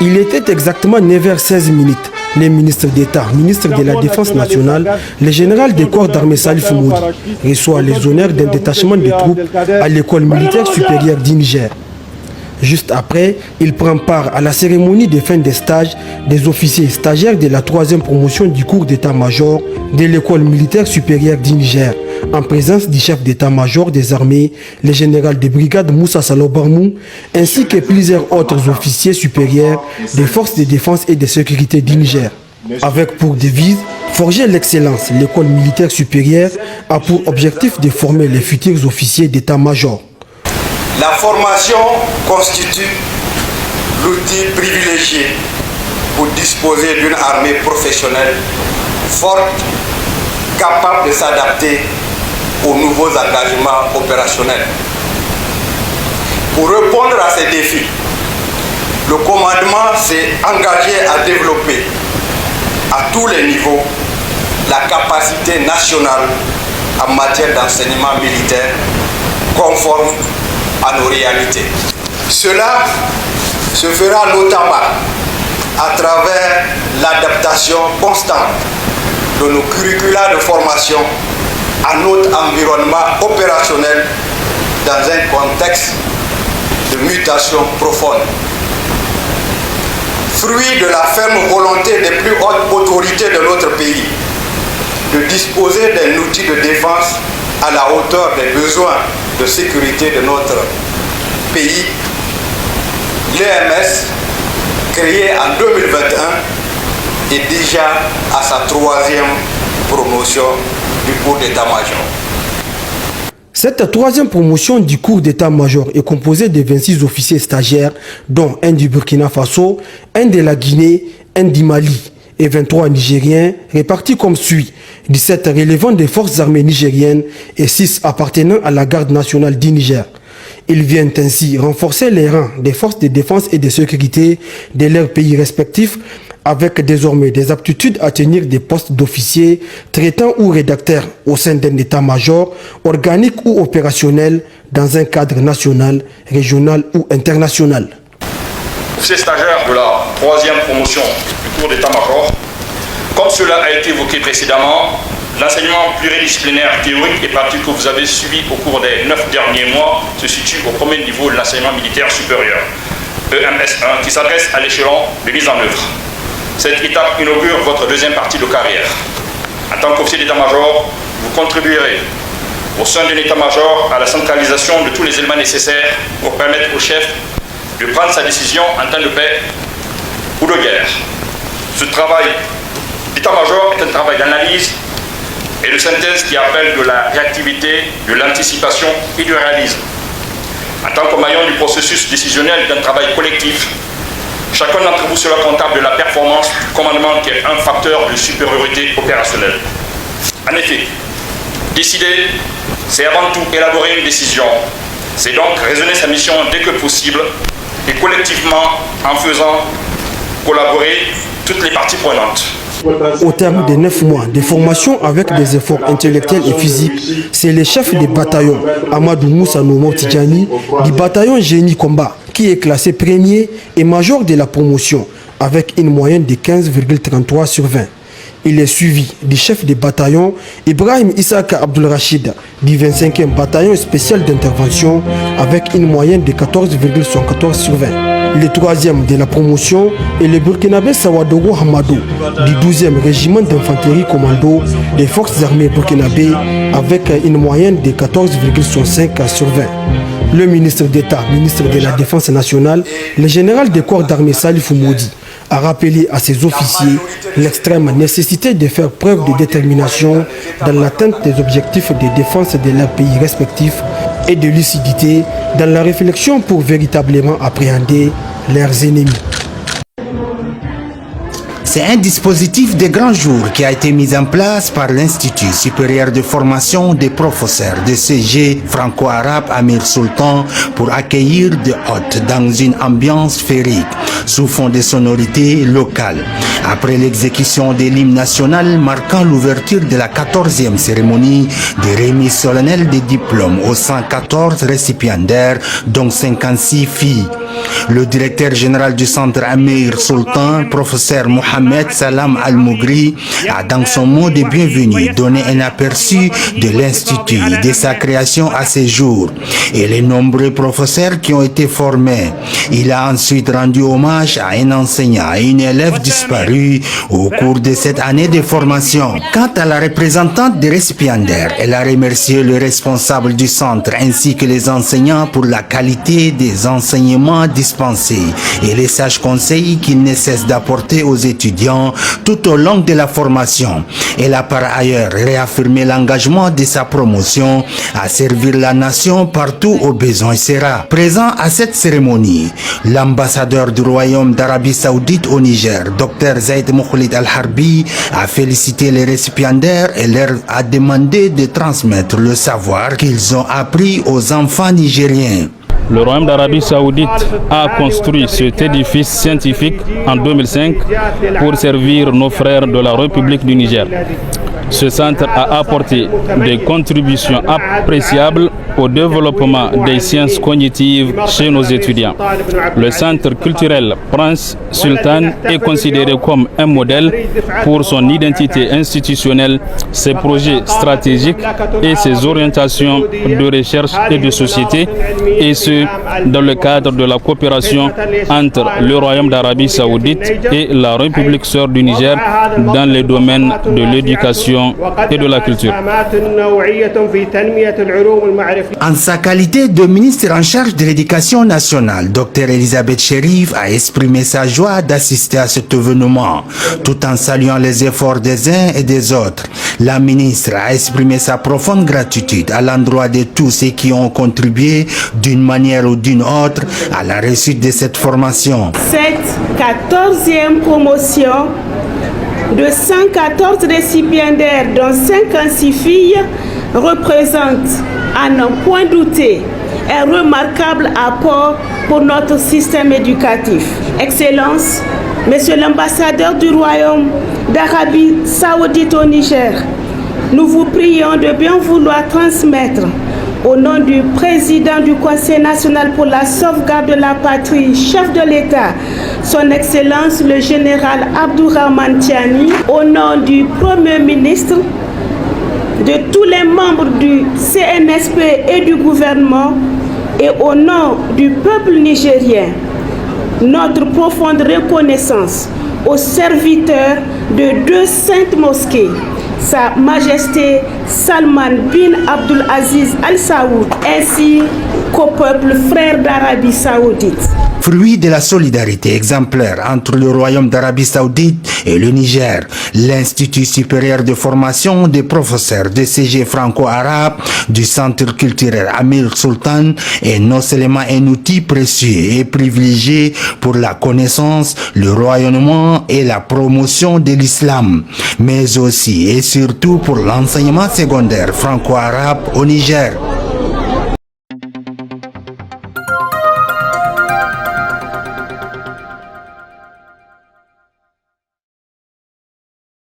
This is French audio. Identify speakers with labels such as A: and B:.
A: Il était exactement 9h16 minutes. Les ministres d'État, ministre de la Défense nationale, le général des corps d'armée Salif Moudi reçoit les honneurs d'un détachement de troupes à l'école militaire supérieure du Niger. Juste après, il prend part à la cérémonie de fin des stages des officiers stagiaires de la 3e promotion du cours d'état-major de l'école militaire supérieure du Niger, en présence du chef d'état-major des armées, le général de brigade Moussa Salo Barmou, ainsi que plusieurs autres officiers supérieurs des forces de défense et de sécurité du Niger. Avec pour devise forger l'excellence, l'école militaire supérieure a pour objectif de former les futurs officiers d'état-major.
B: La formation constitue l'outil privilégié pour disposer d'une armée professionnelle forte, capable de s'adapter aux nouveaux engagements opérationnels. Pour répondre à ces défis, le commandement s'est engagé à développer à tous les niveaux la capacité nationale en matière d'enseignement militaire conforme à nos réalités. Cela se fera notamment à travers l'adaptation constante de nos curricula de formation à notre environnement opérationnel dans un contexte de mutation profonde. Fruit de la ferme volonté des plus hautes autorités de notre pays de disposer d'un outil de défense à la hauteur des besoins de sécurité de notre pays, l'EMS, créé en 2021, est déjà à sa 3e promotion du cours d'état-major.
A: Cette 3e promotion du cours d'état-major est composée de 26 officiers stagiaires, dont un du Burkina Faso, un de la Guinée, un du Mali et 23 Nigériens répartis comme suit: 17 relevant des forces armées nigériennes et 6 appartenant à la garde nationale du Niger. Ils viennent ainsi renforcer les rangs des forces de défense et de sécurité de leurs pays respectifs, avec désormais des aptitudes à tenir des postes d'officiers, traitants ou rédacteurs au sein d'un état-major, organique ou opérationnel, dans un cadre national, régional ou international.
C: Officiers stagiaires de la 3e promotion du cours d'état-major, comme cela a été évoqué précédemment, l'enseignement pluridisciplinaire théorique et pratique que vous avez suivi au cours des 9 derniers mois se situe au premier niveau de l'enseignement militaire supérieur, EMS1, qui s'adresse à l'échelon de mise en œuvre. Cette étape inaugure votre 2e partie de carrière. En tant qu'officier d'état-major, vous contribuerez au sein de l'état-major à la centralisation de tous les éléments nécessaires pour permettre au chef de prendre sa décision en temps de paix ou de guerre. Ce travail d'état-major est un travail d'analyse et de synthèse qui appelle de la réactivité, de l'anticipation et du réalisme. En tant que maillon du processus décisionnel d'un travail collectif, chacun d'entre vous sera comptable de la performance du commandement qui est un facteur de supériorité opérationnelle. En effet, décider, c'est avant tout élaborer une décision. C'est donc raisonner sa mission dès que possible et collectivement en faisant collaborer toutes les parties prenantes.
A: Au terme de 9 mois de formation avec des efforts intellectuels et physiques, c'est le chef de bataillon, Amadou Moussa Nomo Tidjani, du bataillon Génie Combat, qui est classé premier et major de la promotion, avec une moyenne de 15,33 sur 20. Il est suivi du chef de bataillon Ibrahim Issaka Abdul Rachid, du 25e bataillon spécial d'intervention, avec une moyenne de 14,74 sur 20. Le 3e de la promotion est le Burkinabé Sawadogo Hamadou, du 12e régiment d'infanterie commando des forces armées burkinabé, avec une moyenne de 14,65 sur 20. Le ministre d'État, ministre de la Défense nationale, le général des corps d'armée Salif Moudi, a rappelé à ses officiers l'extrême nécessité de faire preuve de détermination dans l'atteinte des objectifs de défense de leurs pays respectifs et de lucidité dans la réflexion pour véritablement appréhender leurs ennemis.
D: C'est un dispositif de grand jour qui a été mis en place par l'Institut supérieur de formation des professeurs de CG franco-arabe Amir Sultan pour accueillir des hôtes dans une ambiance féerique sous fond de sonorités locales. Après l'exécution de l'hymne national marquant l'ouverture de la 14e cérémonie de remise solennelle des diplômes aux 114 récipiendaires, dont 56 filles. Le directeur général du centre Amir Sultan, professeur Mohamed Salam Al-Mougri, a dans son mot de bienvenue donné un aperçu de l'institut, de sa création à ce jour et les nombreux professeurs qui ont été formés. Il a ensuite rendu hommage à un enseignant et une élève disparue au cours de cette année de formation. Quant à la représentante des récipiendaires, elle a remercié le responsable du centre ainsi que les enseignants pour la qualité des enseignements dispensés et les sages conseils qu'ils ne cessent d'apporter aux étudiants tout au long de la formation. Elle a par ailleurs réaffirmé l'engagement de sa promotion à servir la nation partout où besoin sera. Présent à cette cérémonie, l'ambassadeur du Royaume d'Arabie Saoudite au Niger, Dr Zaid Moukhlid Al-Harbi, a félicité les récipiendaires et leur a demandé de transmettre le savoir qu'ils ont appris aux enfants nigériens.
E: Le Royaume d'Arabie Saoudite a construit cet édifice scientifique en 2005 pour servir nos frères de la République du Niger. Ce centre a apporté des contributions appréciables au développement des sciences cognitives chez nos étudiants. Le centre culturel Prince Sultan est considéré comme un modèle pour son identité institutionnelle, ses projets stratégiques et ses orientations de recherche et de société, et ce, dans le cadre de la coopération entre le Royaume d'Arabie Saoudite et la République sœur du Niger dans les domaines de l'éducation et de la culture.
D: En sa qualité de ministre en charge de l'éducation nationale, Dr Elisabeth Chérif a exprimé sa joie d'assister à cet événement, tout en saluant les efforts des uns et des autres. La ministre a exprimé sa profonde gratitude à l'endroit de tous ceux qui ont contribué d'une manière ou d'une autre à la réussite de cette formation.
F: Cette 14e promotion de 114 récipiendaires, dont 56 filles, représente, à n'en point douter, un remarquable apport pour notre système éducatif. Excellence, Monsieur l'ambassadeur du Royaume d'Arabie Saoudite au Niger, nous vous prions de bien vouloir transmettre au nom du président du Conseil national pour la sauvegarde de la patrie, chef de l'État, son Excellence le général Abdourahmane Tiani, au nom du Premier ministre, de tous les membres du CNSP et du gouvernement, et au nom du peuple nigérien, notre profonde reconnaissance aux serviteurs de deux saintes mosquées, Sa Majesté Salman bin Abdul Aziz Al Saoud, ainsi qu'au peuple frère d'Arabie Saoudite.
D: Fruit de la solidarité exemplaire entre le Royaume d'Arabie Saoudite et le Niger, l'Institut supérieur de formation des professeurs de CG franco-arabe du Centre culturel Amir Sultan est non seulement un outil précieux et privilégié pour la connaissance, le rayonnement et la promotion de l'islam, mais aussi et surtout pour l'enseignement secondaire franco-arabe au Niger.